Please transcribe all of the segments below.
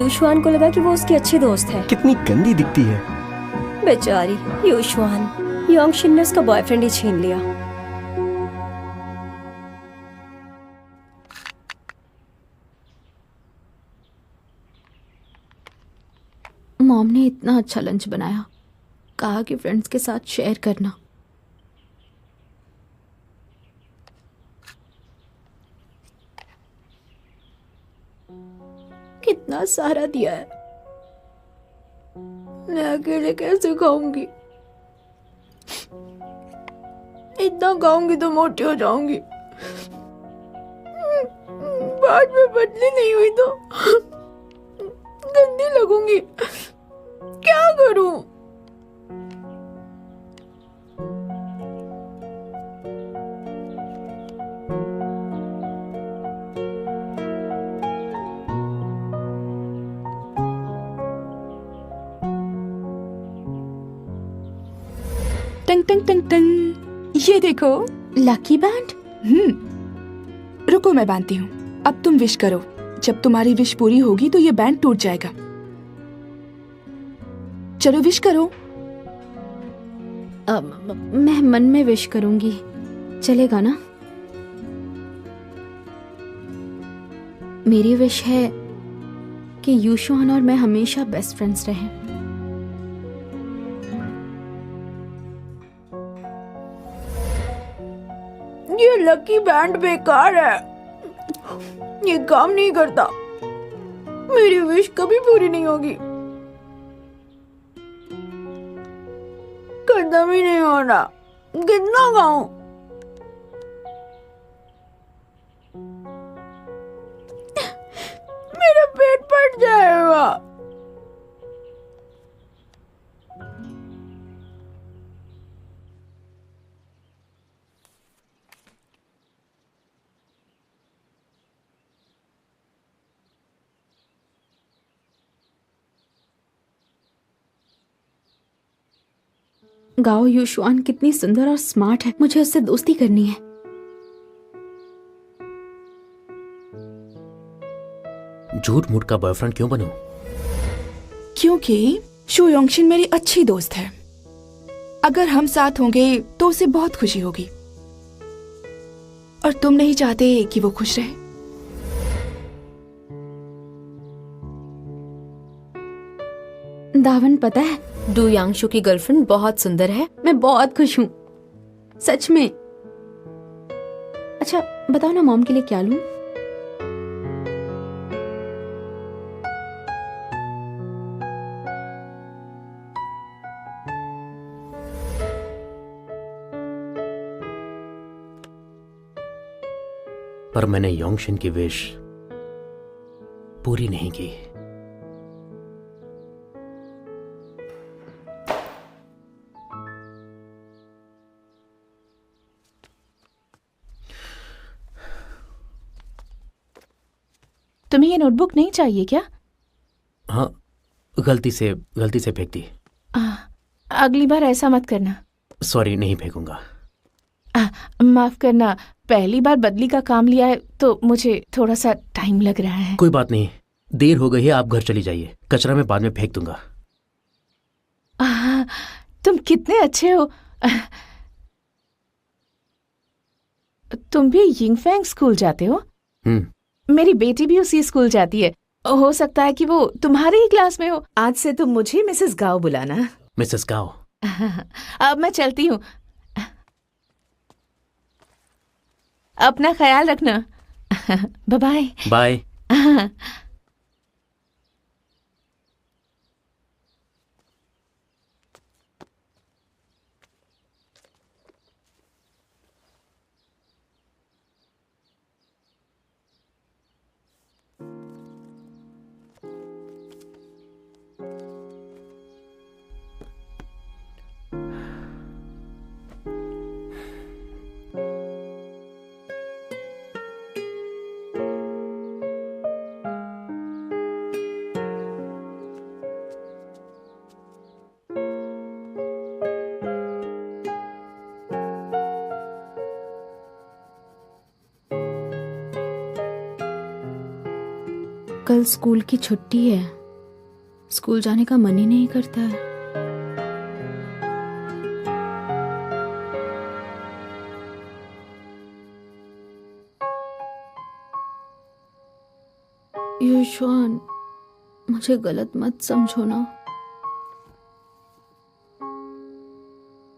युशवान को लगा कि वो उसकी अच्छी दोस्त है। कितनी गंदी दिखती है। बेचारी युशवान, योंगशिन ने उसका बॉयफ्रेंड ही छीन लिया। मॉम ने इतना अच्छा लंच बनाया, कहा कि फ्रेंड्स के साथ शेयर करना। कितना सारा दिया है, मैं अकेले कैसे खाऊंगी? इतना खाऊंगी तो मोटी हो जाऊंगी, बाद में पतली नहीं हुई तो गंदी लगूंगी। क्या करूं? टंग टंग टंग टंग, ये देखो लकी बैंड। रुको मैं बांधती हूँ। अब तुम विश करो। जब तुम्हारी विश पूरी होगी तो ये बैंड टूट जाएगा। चलो विश करो। मैं मन में विश करूंगी, चलेगा ना? मेरी विश है कि युशवान और मैं हमेशा बेस्ट फ्रेंड्स रहें। ये लकी बैंड बेकार है, ये काम नहीं करता। मेरी विश कभी पूरी नहीं होगी, खत्म ही नहीं होना। कितना खाऊं? मेरा पेट फट जाएगा। गाओ, युशवान कितनी सुंदर और स्मार्ट है, मुझे उससे दोस्ती करनी है। झूठ मूठ का बॉयफ्रेंड क्यों बनूं? क्योंकि शू योंगशिन मेरी अच्छी दोस्त है। अगर हम साथ होंगे तो उसे बहुत खुशी होगी, और तुम नहीं चाहते कि वो खुश रहे। दावन, पता है डू यांगशु की गर्लफ्रेंड बहुत सुंदर है। मैं बहुत खुश हूँ, सच में। अच्छा बताओ ना, मॉम के लिए क्या लूं? पर मैंने योंगशिन की विश पूरी नहीं की। तुम्हें ये नोटबुक नहीं चाहिए क्या? हाँ, गलती से फेंक दी। अगली बार ऐसा मत करना। सॉरी, नहीं फेंकूंगा। माफ करना, पहली बार बदली का काम लिया है तो मुझे थोड़ा सा टाइम लग रहा है। कोई बात नहीं, देर हो गई है, आप घर चली जाइए। कचरा मैं बाद में फेंक दूंगा। तुम कितने अच्छे हो। तुम भी यिंगफैंग स्कूल जाते हो? मेरी बेटी भी उसी स्कूल जाती है। हो सकता है कि वो तुम्हारी ही क्लास में हो। आज से तुम मुझे मिसेस गाओ बुलाना। मिसेस गाओ। अब मैं चलती हूँ, अपना ख्याल रखना। Bye bye. कल स्कूल की छुट्टी है, स्कूल जाने का मन ही नहीं करता है। युशवान, मुझे गलत मत समझो ना।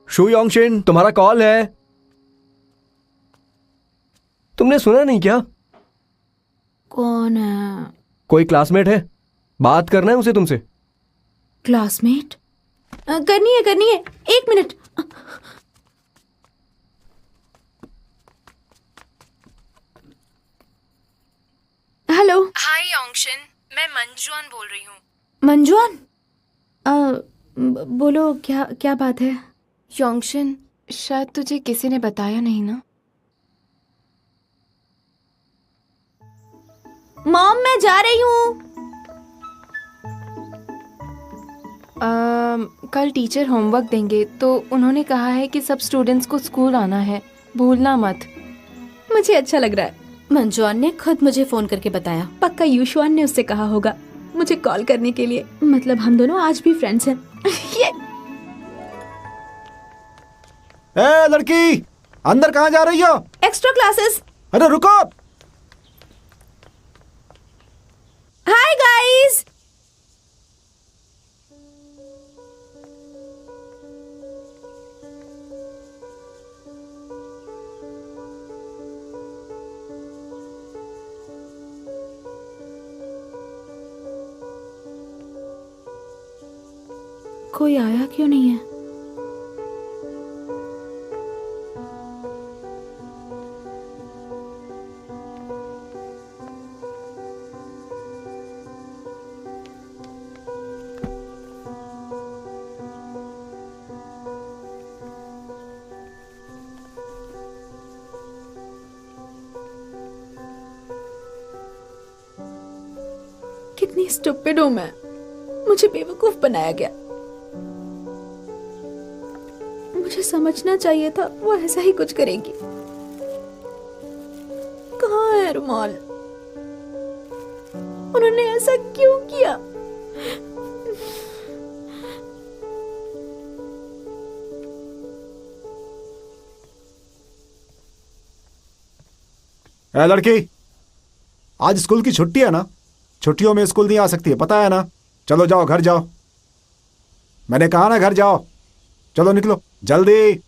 शू योंगशिन, तुम्हारा कॉल है। तुमने सुना नहीं क्या? कौन है? कोई क्लासमेट है, बात करना है उसे तुमसे। क्लासमेट? करनी है, 1 मिनट। हेलो। हाय योंगशिन, मैं मंजुआन बोल रही हूँ। मंजुआन? बोलो, क्या बात है? योंगशिन, शायद तुझे किसी ने बताया नहीं ना? मॉम, मैं जा रही हूँ। कल टीचर होमवर्क देंगे तो उन्होंने कहा है कि सब स्टूडेंट्स को स्कूल आना है, भूलना मत। मुझे अच्छा लग रहा है। मंजुआन ने खुद मुझे फोन करके बताया। पक्का युशवान ने उससे कहा होगा मुझे कॉल करने के लिए। मतलब हम दोनों आज भी फ्रेंड्स हैं। ये ए लड़की, अंदर कहाँ जा रही हो? Extra classes. अरे रुको। Hi guys. कोई आया क्यों नहीं है? कितनी स्टूपिड हूं मैं, मुझे बेवकूफ बनाया गया। मुझे समझना चाहिए था वो ऐसा ही कुछ करेगी। कहाँ है रुमाल? उन्होंने ऐसा क्यों किया? ए लड़की, आज स्कूल की छुट्टी है ना? छुट्टियों में स्कूल नहीं आ सकती है, पता है ना? चलो जाओ, घर जाओ। मैंने कहा ना घर जाओ। चलो निकलो जल्दी।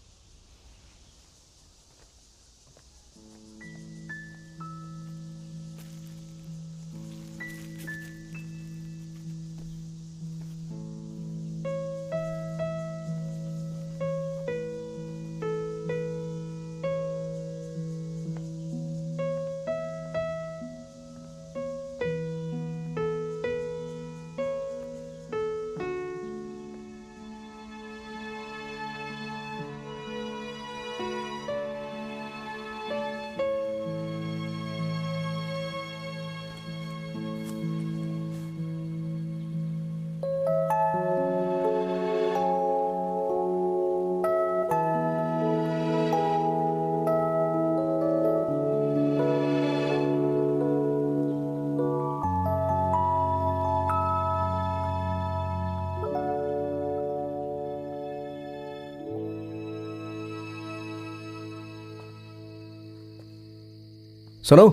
सुनो,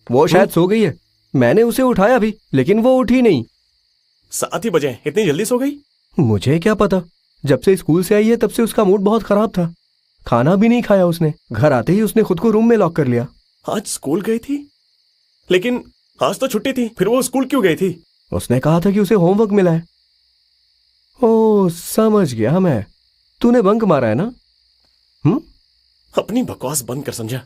वो शायद सो गई है। मैंने उसे उठाया भी, लेकिन वो उठी नहीं। 7 ही बजे, इतनी जल्दी सो गई? मुझे क्या पता। जब से स्कूल से आई है तब से उसका मूड बहुत खराब था। खाना भी नहीं खाया उसने। घर आते ही उसने खुद को रूम में लॉक कर लिया। आज स्कूल गई थी? लेकिन आज तो छुट्टी थी, फिर वो स्कूल क्यों गई थी? उसने कहा था कि उसे होमवर्क मिला है। ओह, समझ गया मैं। तूने बंक मारा है ना? अपनी बकवास बंद कर, समझा?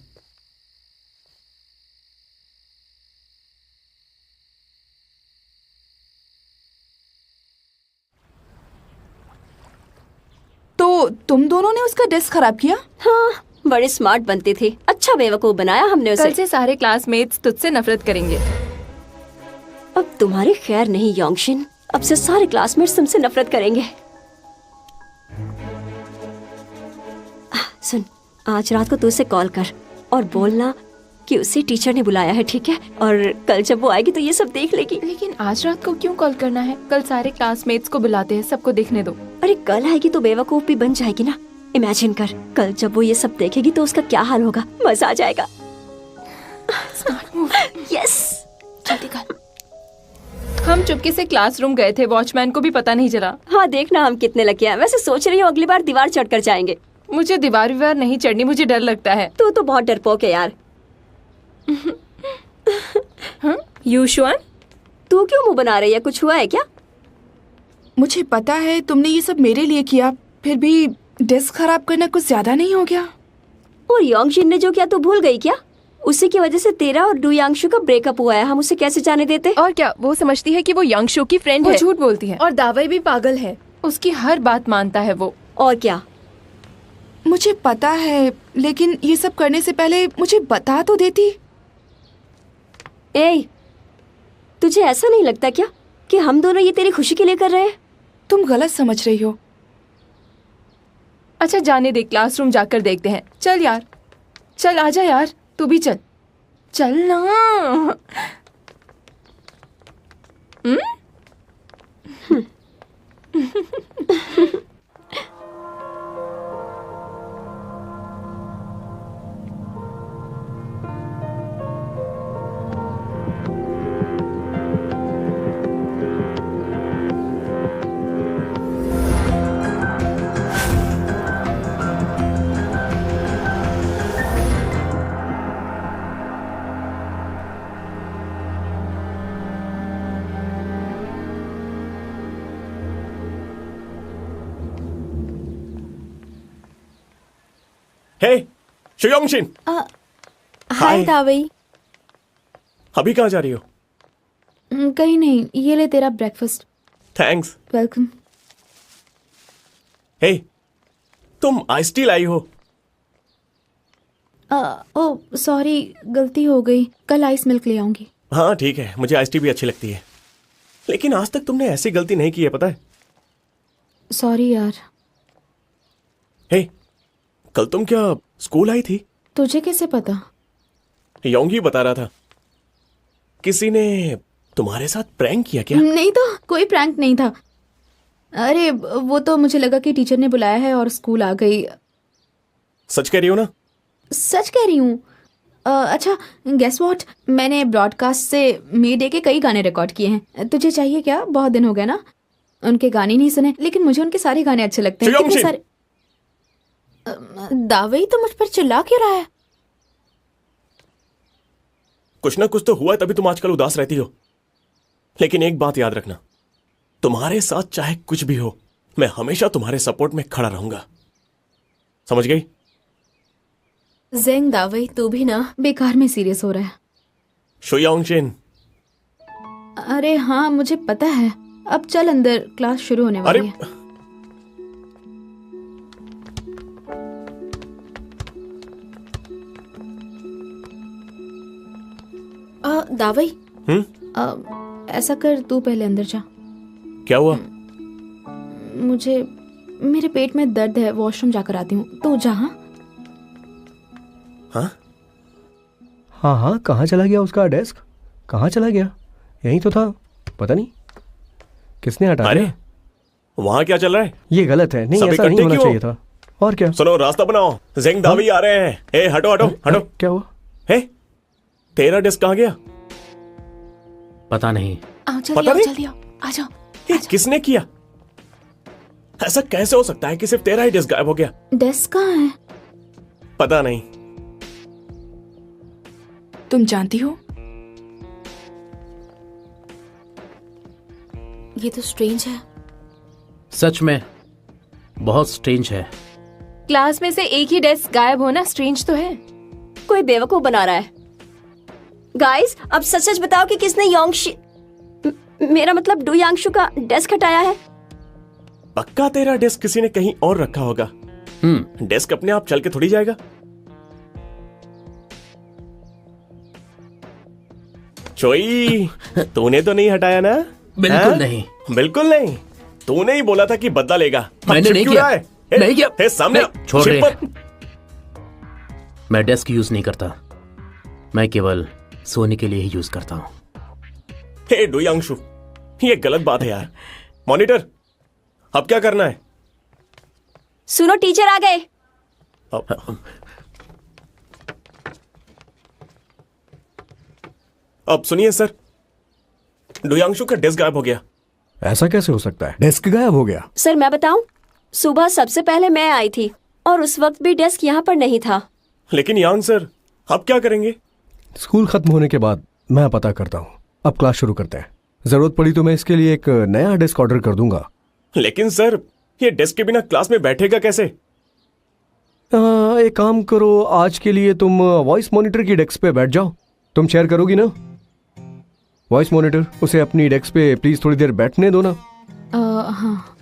तो तुम दोनों ने उसका डेस्क खराब किया? हाँ, बड़े स्मार्ट बनते थे। अच्छा बेवकूफ बनाया हमने उसे। कल से सारे क्लासमेट्स तुझसे नफरत करेंगे। अब तुम्हारी खैर नहीं योंगशिन, अब से सारे क्लासमेट्स तुमसे नफरत करेंगे। सुन, आज रात को तू उसे कॉल कर और बोलना कि उसे टीचर ने बुलाया है, ठीक है? और कल जब वो आएगी तो ये सब देख लेगी। लेकिन आज रात को क्यों कॉल करना है? कल सारे क्लासमेट्स को बुलाते हैं, सबको देखने दो। अरे कल आएगी तो बेवकूफ भी बन जाएगी ना। इमेजिन कर, कल जब वो ये सब देखेगी तो उसका क्या हाल होगा। मजा आ जाएगा। यस, जल्दी कर। हम चुपके से क्लासरूम गए थे, वॉचमैन को भी पता नहीं चला। हाँ देखना हम कितने लकी हैं। वैसे सोच रही हूँ अगली बार दीवार चढ़कर जाएंगे। मुझे दीवार विवार नहीं चढ़नी, मुझे डर लगता है। तू तो बहुत डरपोक है यार। यूशुआन, तू क्यों मुंह बना रही है? कुछ हुआ है क्या? मुझे पता है तुमने ये सब मेरे लिए किया, फिर भी डेस्क खराब करना कुछ ज्यादा नहीं हो गया? और योंगशिन ने जो किया तू भूल गई क्या? उसी की वजह से तेरा और डुयांगशु का ब्रेकअप हुआ है। हम उसे कैसे जाने देते? और क्या वो समझती है कि वो यांगशु की फ्रेंड है? झूठ बोलती है। और दावई भी पागल है, उसकी हर बात मानता है वो। और क्या? मुझे पता है, लेकिन ये सब करने से पहले मुझे बता तो देती। ए, तुझे ऐसा नहीं लगता क्या कि हम दोनों ये तेरी खुशी के लिए कर रहे हैं? तुम गलत समझ रही हो। अच्छा जाने दे, क्लासरूम जाकर देखते हैं। चल यार, चल आजा यार, तू भी चल। चल ना। हे शुयोंगशिन, हाय दावई। अभी कहाँ जा रही हो? कहीं नहीं, ये ले तेरा ब्रेकफास्ट। थैंक्स। वेलकम। हे, तुम आइस टी लाई हो? ओ सॉरी, गलती हो गई। कल आइस मिल्क ले आऊंगी। हाँ ठीक है, मुझे आइस टी भी अच्छी लगती है, लेकिन आज तक तुमने ऐसी गलती नहीं की है, पता है? सॉरी यार। हे, कल तुम क्या स्कूल आई थी? तुझे कैसे पता? योंगी बता रहा था। किसी ने तुम्हारे साथ प्रैंक किया क्या? नहीं तो, कोई प्रैंक नहीं था। अरे वो तो मुझे लगा कि टीचर ने बुलाया है और स्कूल आ गई। सच कह रही हो ना? सच कह रही हूँ। अच्छा गेस व्हाट, मैंने ब्रॉडकास्ट से मे डे के कई गाने रिकॉर्ड किए हैं। तुझे चाहिए क्या? बहुत दिन हो गए ना उनके गाने नहीं सुने, लेकिन मुझे उनके सारे गाने अच्छे लगते हैं। कितने सारे। दावई तो मुझ पर चिल्ला क्यों रहा है? कुछ ना कुछ तो हुआ है, तभी तुम आजकल उदास रहती हो। लेकिन एक बात याद रखना, तुम्हारे साथ चाहे कुछ भी हो, मैं हमेशा तुम्हारे सपोर्ट में खड़ा रहूंगा। समझ गई? जेंग दावई, तू भी ना बेकार में सीरियस हो रहा है। शुयोंगशिन। अरे हाँ मुझे पता है। अब चल अंदर, क्लास शुरू होने वाली है। दावई, ऐसा कर, तू पहले अंदर जा। क्या हुआ? मुझे, मेरे पेट में दर्द है, वॉशरूम जाकर आती हूँ। तू जा। हाँ हाँ हाँ, कहाँ चला गया उसका डेस्क? कहाँ चला गया? यहीं तो था, पता नहीं किसने हटा अरे दिया। वहाँ क्या चल रहा है? ये गलत है, नहीं सब ऐसा नहीं इकट्ठे होना क्यों? चाहिए था। और क्या? सुनो, रास्ता बनाओ, जेंग दावी आ रहे हैं। ए हटो हटो हटो। क्या हुआ? हे, तेरा डेस्क कहाँ गया? पता नहीं। आओ पता जल्दी आओ, नहीं? जल्दी आओ, आ जाओ। ये किसने किया? ऐसा कैसे हो सकता है कि सिर्फ तेरा ही डेस्क गायब हो गया? डेस्क कहाँ है? पता नहीं। तुम जानती हो, ये तो स्ट्रेंज है। सच में बहुत स्ट्रेंज है। क्लास में से एक ही डेस्क गायब होना स्ट्रेंज तो है। कोई बेवकूफ बना रहा है। गाइस, अब सच सच बताओ कि किसने मेरा मतलब डुयांगशु का डेस्क हटाया है? पक्का तेरा डेस्क किसी ने कहीं और रखा होगा। डेस्क अपने आप चल के थोड़ी जाएगा। चोई, तूने तो नहीं हटाया ना? बिल्कुल हाँ? नहीं। बिल्कुल नहीं। तूने ही बोला था कि बदला लेगा। मैंने नहीं किया। नहीं किया। सामने छोड़ छिप रहे। पर। मैं डेस्क यूज नहीं करता। मैं केवल सोने के लिए ही यूज करता हूँ। हे डुयांशु, ये गलत बात है यार। मॉनिटर, अब क्या करना है? सुनो, टीचर आ गए। अब सुनिए सर, डुयांशु का डेस्क गायब हो गया। ऐसा कैसे हो सकता है? डेस्क गायब हो गया? सर मैं बताऊं, सुबह सबसे पहले मैं आई थी और उस वक्त भी डेस्क यहाँ पर नहीं था। लेकिन यान सर, अब क्या करेंगे? स्कूल खत्म होने के बाद मैं पता करता हूँ। अब क्लास शुरू करते हैं। जरूरत पड़ी तो मैं इसके लिए एक नया डेस्क ऑर्डर कर दूंगा। लेकिन सर, ये डेस्क के बिना क्लास में बैठेगा कैसे? एक काम करो, आज के लिए तुम वॉइस मॉनिटर की डेस्क पे बैठ जाओ। तुम शेयर करोगी ना वॉइस मॉनिटर? उसे अपनी डेस्क पे प्लीज थोड़ी देर बैठने दो ना। हाँ।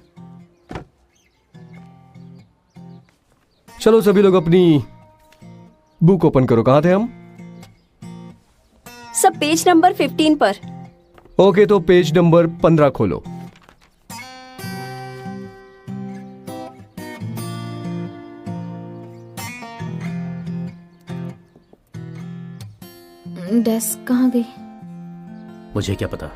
चलो सभी लोग अपनी बुक ओपन करो। कहाँ थे हम? सब पेज नंबर 15 पर। ओके, तो पेज नंबर 15 खोलो। डेस्क कहाँ गई? मुझे क्या पता।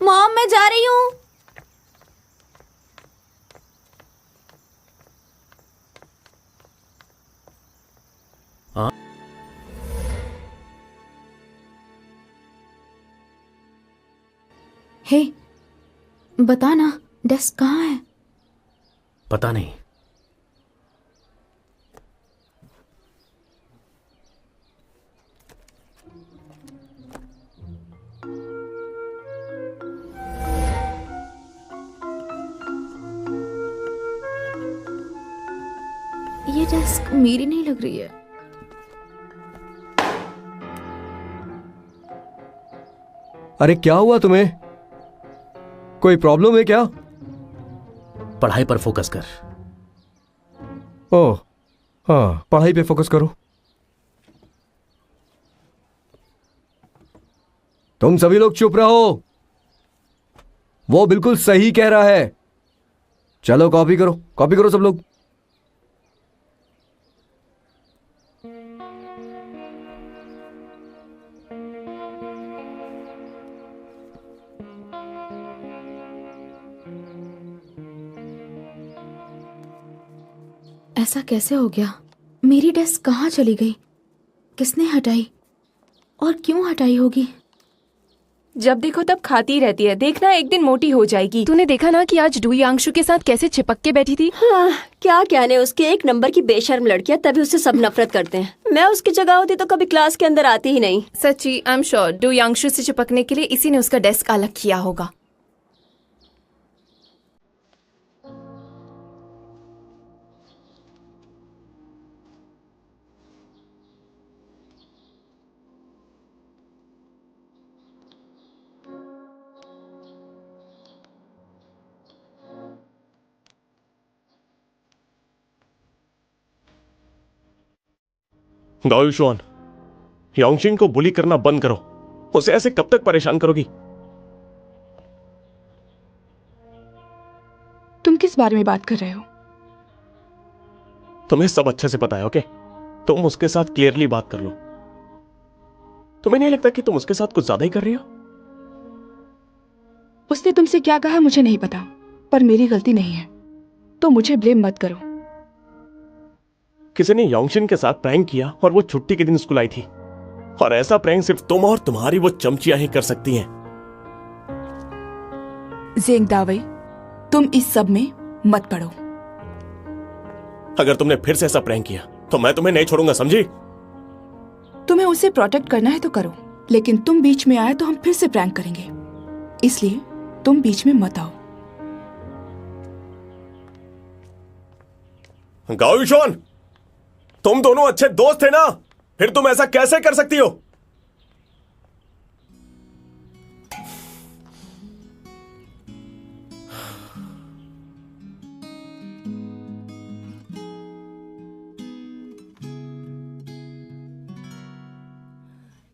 मॉम, मैं जा रही हूँ। हाँ? हे, बता ना, डेस्क कहाँ है? पता नहीं। ये डेस्क मेरी नहीं लग रही है। अरे क्या हुआ तुम्हें? कोई प्रॉब्लम है क्या? पढ़ाई पर फोकस कर। ओह हाँ, पढ़ाई पे फोकस करो। तुम सभी लोग चुप रहो। वो बिल्कुल सही कह रहा है। चलो कॉपी करो, कॉपी करो सब लोग। ऐसा कैसे हो गया? मेरी डेस्क कहाँ चली गई? किसने हटाई और क्यों हटाई होगी? जब देखो तब खाती रहती है, देखना एक दिन मोटी हो जाएगी। तूने देखा ना कि आज डुयांशु के साथ कैसे चिपक के बैठी थी? हाँ, क्या कहने उसके, एक नंबर की बेशर्म लड़कियां, तभी उससे सब नफरत करते हैं। मैं उसकी जगह होती तो कभी क्लास के अंदर आती ही नहीं। सच्ची, आई एम श्योर डुयांशु से चिपकने के लिए इसी ने उसका डेस्क अलग किया होगा। गाओयुशुआन, योंगशिन को बुली करना बंद करो। उसे ऐसे कब तक परेशान करोगी? तुम किस बारे में बात कर रहे हो? तुम्हें सब अच्छे से पता है, ओके? तुम उसके साथ क्लियरली बात कर लो। तुम्हें नहीं लगता कि तुम उसके साथ कुछ ज्यादा ही कर रही हो? उसने तुमसे क्या कहा मुझे नहीं पता, पर मेरी गलती नहीं है, तो मुझे ब्लेम मत करो। किसी ने योंगशिन के साथ प्रैंक किया और वो छुट्टी के दिन स्कूल आई थी। और ऐसा प्रैंक सिर्फ तुम और तुम्हारी वो चमचियां ही कर सकती हैं। ज़ेंग दावई, तुम इस सब में मत पड़ो। अगर तुमने फिर से ऐसा प्रैंक किया तो मैं तुम्हें नहीं छोड़ूंगा, समझी? तुम्हें उसे प्रोटेक्ट करना है तो करो, लेकिन तुम बीच में आए तो हम फिर से प्रैंक करेंगे, इसलिए तुम बीच में मत आओ। गाओयुशुआन, तुम दोनों अच्छे दोस्त थे ना, फिर तुम ऐसा कैसे कर सकती हो?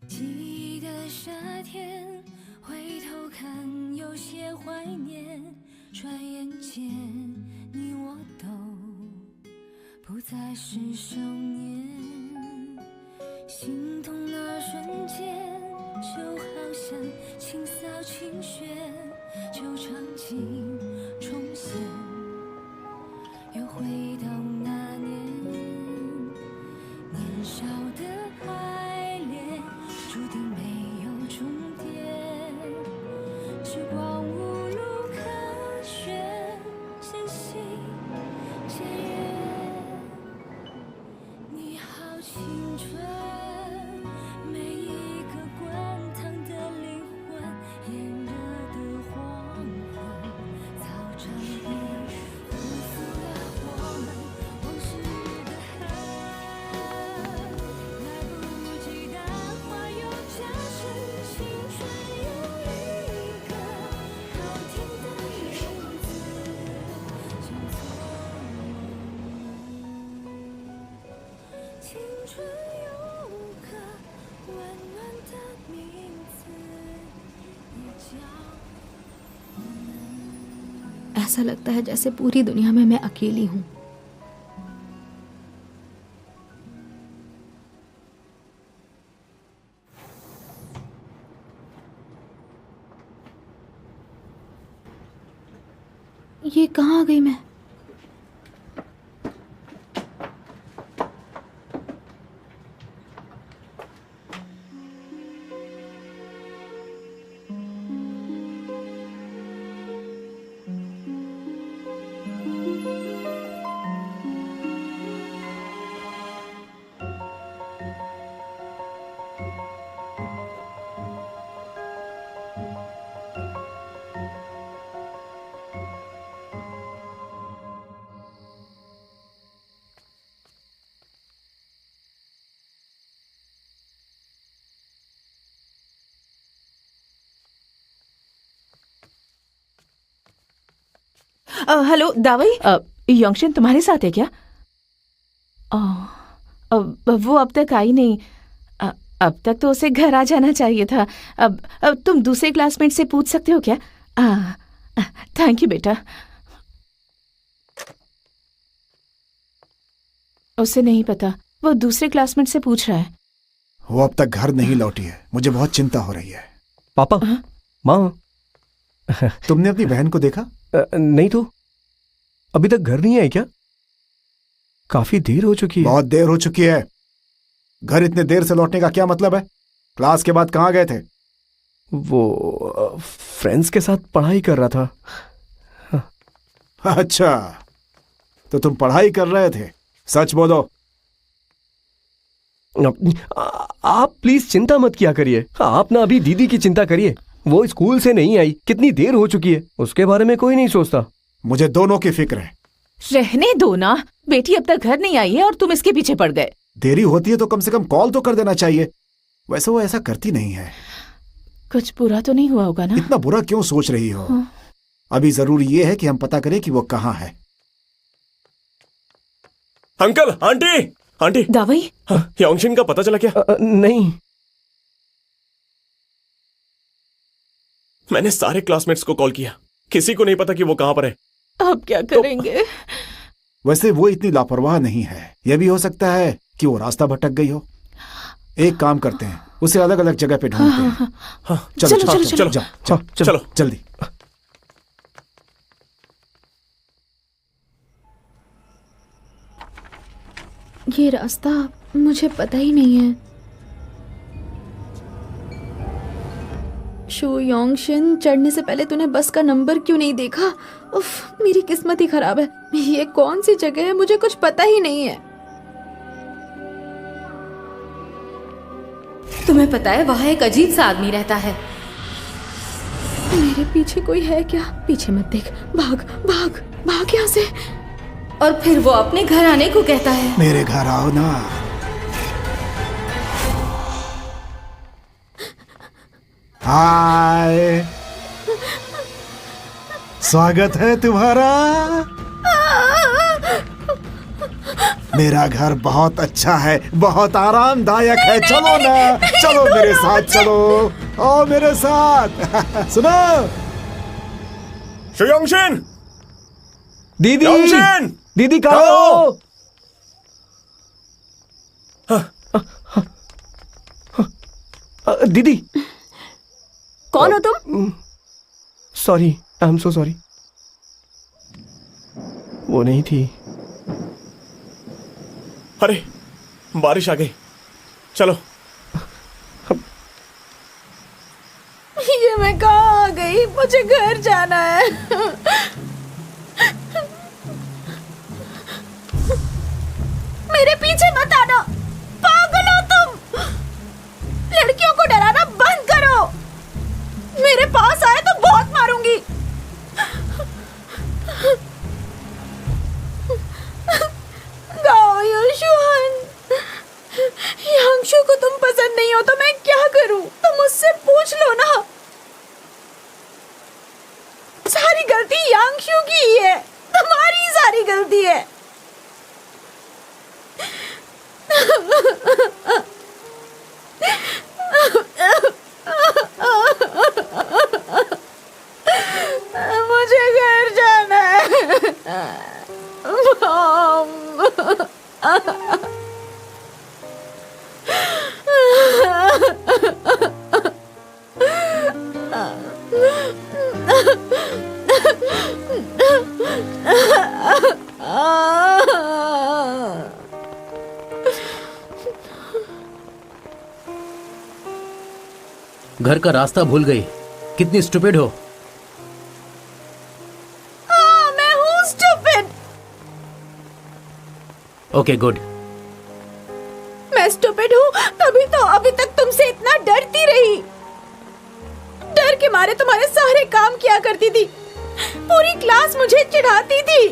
记忆的夏天，回头看有些怀念，转眼间你我都不再是少年，心痛那瞬间，就好像清扫清雪，旧场景重现，又回到那年，年少的爱恋注定没有终点，时光无路可选，渐行渐远。你好青春，每一个滚烫的灵魂，炎热的黄昏，操场里辜负了我们往事的恨，来不及淡化又加深，青春有一个好听的名字，叫做青春有个温暖的名字，也叫ऐसा लगता है जैसे पूरी दुनिया में मैं अकेली हूँ। ये कहाँ आ गई मैं? हेलो दावई, योंगशिन तुम्हारे साथ है क्या? वो अब तक आई नहीं। अब तक तो उसे घर आ जाना चाहिए था। अब तुम दूसरे क्लासमेट से पूछ सकते हो क्या? थैंक यू बेटा। उसे नहीं पता, वो दूसरे क्लासमेट से पूछ रहा है। वो अब तक घर नहीं लौटी है, मुझे बहुत चिंता हो रही है। पापा, माँ, तुमने अपनी बहन को देखा? नहीं तो, अभी तक घर नहीं आई क्या? काफी देर हो चुकी है। बहुत देर हो चुकी है। घर इतने देर से लौटने का क्या मतलब है? क्लास के बाद कहाँ गए थे? वो फ्रेंड्स के साथ पढ़ाई कर रहा था। अच्छा, तो तुम पढ़ाई कर रहे थे? सच बोलो। आप प्लीज चिंता मत किया करिए। आप ना अभी दीदी की चिंता करिए। वो स्कूल से नहीं आई, कितनी देर हो चुकी है, उसके बारे में कोई नहीं सोचता। मुझे दोनों की फिक्र है। रहने दो ना, बेटी अब तक घर नहीं आई है और तुम इसके पीछे पड़ गए। देरी होती है तो कम से कम कॉल तो कर देना चाहिए। वैसे वो ऐसा करती नहीं है। कुछ बुरा तो नहीं हुआ होगा ना? इतना बुरा क्यों सोच रही हो? अभी जरूरी ये है कि हम पता करें कि वो कहाँ है। अंकल, आंटी, आंटी, दावई, योंगशिन का पता चला क्या? नहीं। मैंने सारे क्लासमेट्स को कॉल किया, किसी को नहीं पता कि वो कहाँ पर है। अब क्या करेंगे? वैसे वो इतनी लापरवाह नहीं है। यह भी हो सकता है कि वो रास्ता भटक गई हो। एक काम करते हैं, उसे अलग अलग जगह पे ढूंढते हैं। चलो चलो चलो चलो चलो जल्दी। ये रास्ता मुझे पता ही नहीं है। शो योंगशिन, चढ़ने से पहले तूने बस का नंबर क्यों नहीं देखा? उफ, मेरी किस्मत ही खराब है। ये कौन सी जगह है, मुझे कुछ पता ही नहीं है। तुम्हें पता है वहाँ एक अजीब सा आदमी रहता है। मेरे पीछे कोई है क्या? पीछे मत देख, भाग भाग भाग यहाँ से। और फिर वो अपने घर आने को कहता है। मेरे घर आओ ना। हाय, स्वागत है तुम्हारा। मेरा घर बहुत अच्छा है, बहुत आरामदायक है। चलो ना, चलो मेरे साथ चलो। ओ मेरे साथ। सुनो शुयोंगशिन, दीदी, योंगशिन, दीदी कहाँ हो? दीदी, कौन हो तुम? Sorry, I am so sorry. वो नहीं थी। अरे बारिश आ गई, चलो। ये मैं कहाँ आ गई? मुझे घर जाना है। मेरे पीछे मत आना, पागल हो तुम। लड़कियों को डराना बंद करो। मेरे पास आए तो बहुत मारूंगी। गाओ योशुआन, यांगशु को तुम पसंद नहीं हो तो मैं क्या करूं? तुम मुझसे पूछ लो ना। सारी गलती यांगशु की ही है, तुम्हारी सारी गलती है। मुझे घर जाना है। घर का रास्ता भूल गई, कितनी स्टूपिड हो। मैं हूँ स्टूपिड। Okay good. मैं स्टूपिड हूँ तभी तो अभी तक तुमसे इतना डरती रही। डर के मारे तुम्हारे सारे काम किया करती थी। पूरी क्लास मुझे चिढ़ाती थी।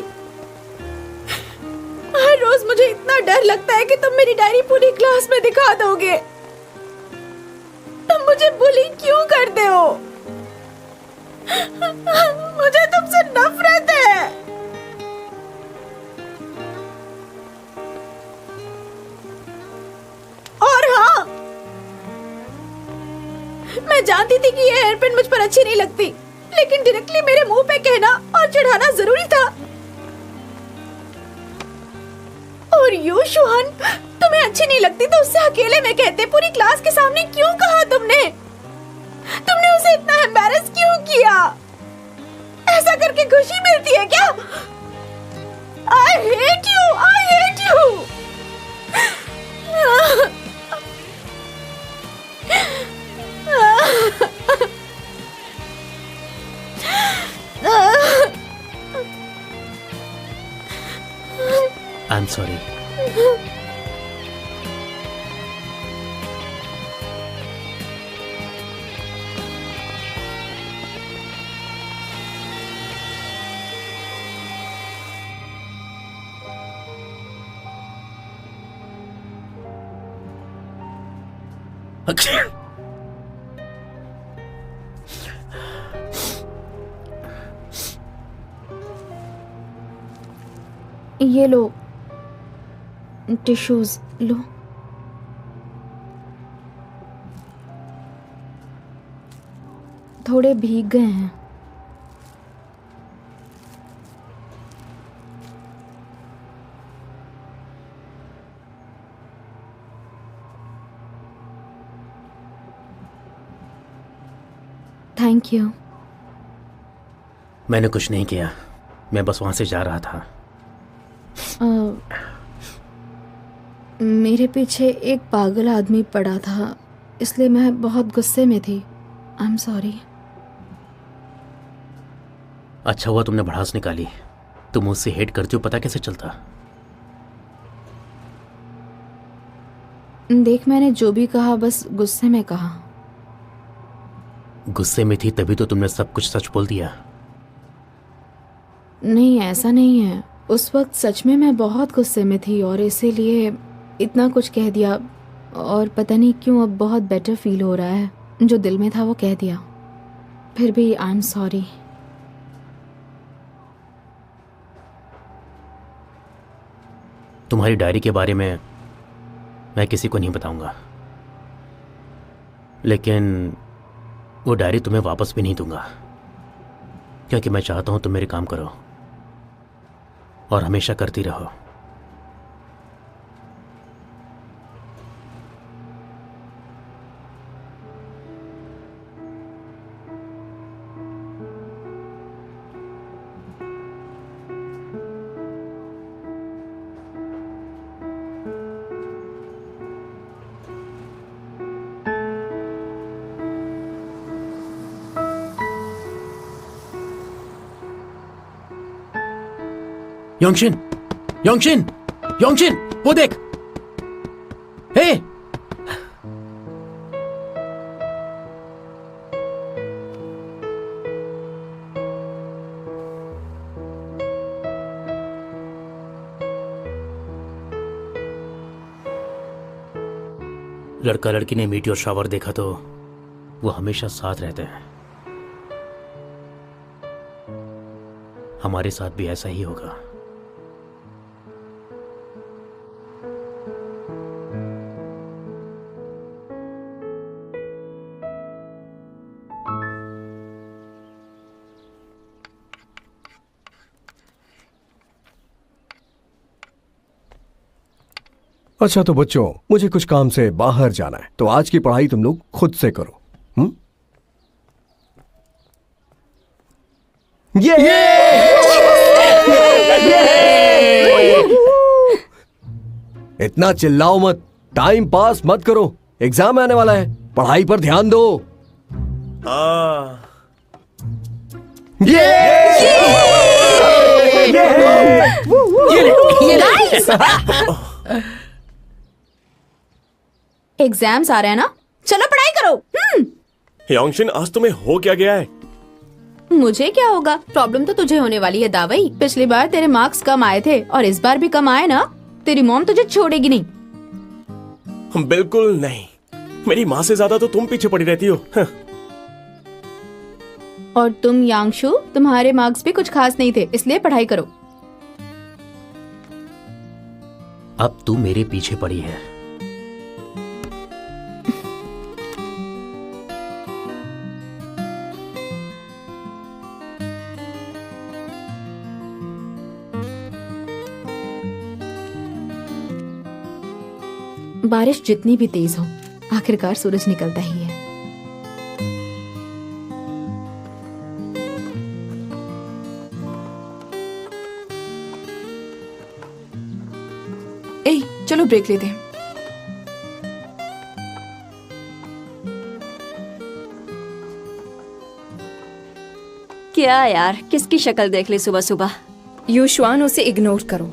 हर रोज मुझे इतना डर लगता है कि तुम मेरी डायरी पूरी क्लास में दिखा दोगे। तुम मुझे बुली क्यों करते हो? मुझे तुमसे नफरत है। और हाँ, मैं जानती थी कि ये हेयरपिन मुझ पर अच्छी नहीं लगती, लेकिन डायरेक्टली मेरे मुंह पे कहना और चिढ़ाना जरूरी था। और योशुआन, तुम्हें अच्छी नहीं लगती तो उससे अकेले में कहते। पूरी क्लास के सामने क्यों कहा तुमने? तुमने उसे इतना एम्बैरेस क्यों किया? ऐसा करके खुशी मिलती है क्या? I hate you! I hate you! I am sorry. ये लो टिश्यूज लो। थोड़े भीग गए हैं। Thank you. मैंने कुछ नहीं किया, मैं बस वहां से जा रहा था। मेरे पीछे एक पागल आदमी पड़ा था, इसलिए मैं बहुत गुस्से में थी। I am sorry. अच्छा हुआ तुमने भड़ास निकाली। तुम मुझसे हेट करती हो, पता कैसे चलता? देख, मैंने जो भी कहा बस गुस्से में कहा। गुस्से में थी तभी तो तुमने सब कुछ सच बोल दिया। नहीं, ऐसा नहीं है। उस वक्त सच में मैं बहुत गुस्से में थी और इसीलिए इतना कुछ कह दिया। और पता नहीं क्यों अब बहुत बेटर फील हो रहा है। जो दिल में था वो कह दिया। फिर भी आई एम सॉरी। तुम्हारी डायरी के बारे में मैं किसी को नहीं बताऊंगा, लेकिन वो डायरी तुम्हें वापस भी नहीं दूंगा, क्योंकि मैं चाहता हूं तुम मेरे काम करो और हमेशा करती रहो। योंगशिन, योंगशिन, योंगशिन, वो देख। हे, लड़का लड़की ने मीट और शावर देखा तो वो हमेशा साथ रहते हैं। हमारे साथ भी ऐसा ही होगा। अच्छा तो बच्चों, मुझे कुछ काम से बाहर जाना है, तो आज की पढ़ाई तुम लोग खुद से करो। इतना चिल्लाओ मत, टाइम पास मत करो, एग्जाम आने वाला है, पढ़ाई पर ध्यान दो। एग्जाम्स आ रहे हैं ना, चलो पढ़ाई करो। योंगशिन, आज तुम्हें हो क्या गया है? मुझे क्या होगा, प्रॉब्लम तो तुझे होने वाली है दावई। पिछली बार तेरे मार्क्स कम आए थे और इस बार भी कम आए ना, तेरी मॉम तुझे छोड़ेगी नहीं। बिल्कुल नहीं, मेरी माँ से ज्यादा तो तुम पीछे पड़ी रहती हो। और तुम यांगशु, तुम्हारे मार्क्स भी कुछ खास नहीं थे, इसलिए पढ़ाई करो। अब तू मेरे पीछे पड़ी है। बारिश जितनी भी तेज हो, आखिरकार सूरज निकलता ही है। ए, चलो ब्रेक लेते हैं। क्या यार, किसकी शक्ल देख ली सुबह सुबह। युश्वान, उसे इग्नोर करो।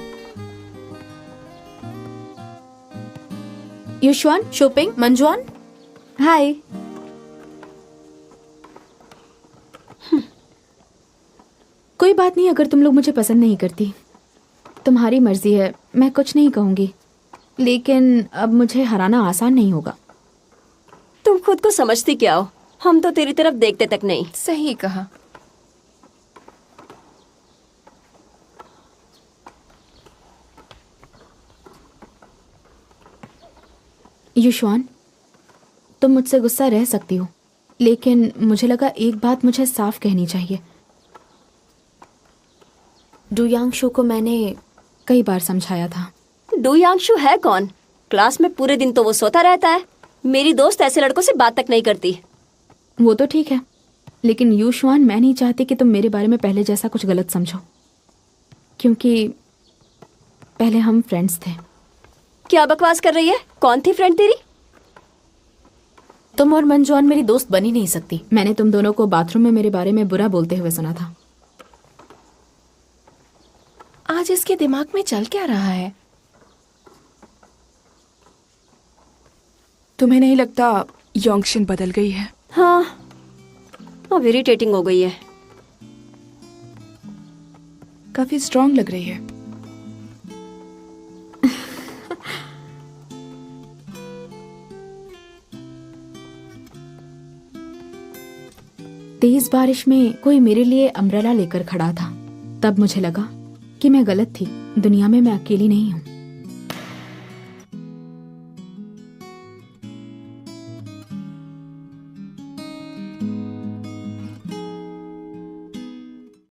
युश्वान, शोपिंग, मंजुआन, हाय। कोई बात नहीं, अगर तुम लोग मुझे पसंद नहीं करती, तुम्हारी मर्जी है, मैं कुछ नहीं कहूंगी, लेकिन अब मुझे हराना आसान नहीं होगा। तुम खुद को समझती क्या हो, हम तो तेरी तरफ देखते तक नहीं। सही कहा। युश्वान, तुम मुझसे गुस्सा रह सकती हो, लेकिन मुझे लगा एक बात मुझे साफ कहनी चाहिए। डू यांगशु को मैंने कई बार समझाया था। डू यांगशु है कौन? क्लास में पूरे दिन तो वो सोता रहता है। मेरी दोस्त ऐसे लड़कों से बात तक नहीं करती। वो तो ठीक है, लेकिन युश्वान, मैं नहीं चाहती कि तुम मेरे बारे में पहले जैसा कुछ गलत समझो, क्योंकि पहले हम फ्रेंड्स थे। क्या बकवास कर रही है? कौन थी फ्रेंड तेरी? तुम और मंजुआन मेरी दोस्त बन ही नहीं सकती। मैंने तुम दोनों को बाथरूम में मेरे बारे में बुरा बोलते हुए सुना था। आज इसके दिमाग में चल क्या रहा है? तुम्हें नहीं लगता योंगशिन बदल गई है? हाँ, अब इरिटेटिंग हो गई है। काफी स्ट्रांग लग रही है। तेज बारिश में कोई मेरे लिए अम्ब्रेला लेकर खड़ा था। तब मुझे लगा कि मैं गलत थी, दुनिया में मैं अकेली नहीं हूँ।